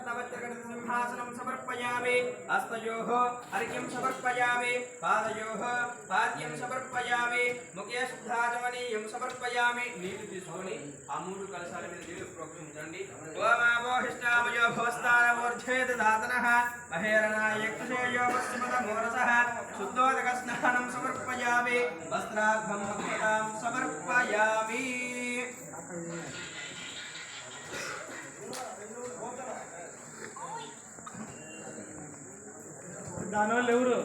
सिंहासनं समर्पयामि हस्तयोः अर्घ्यं समर्पयामि पादयोः पाद्यं समर्पयामि मुखे शुद्धाचमनीयं समर्पयामि नीళ్ళు తీసుకొని ఆ మూడు కలశాల మీద నీళ్ళు ప్రోక్షించండి ఓమావోహిష్టామయో భవస్థానమూర్ఛేద ధాతనః మహేరణాయక్షేయో పశ్చిమతమోరసః శుద్ధోదక స్నానం సమర్పయామి వస్త్రార్థం అక్షతాం సమర్పయామి దానివల్ల ఎవరు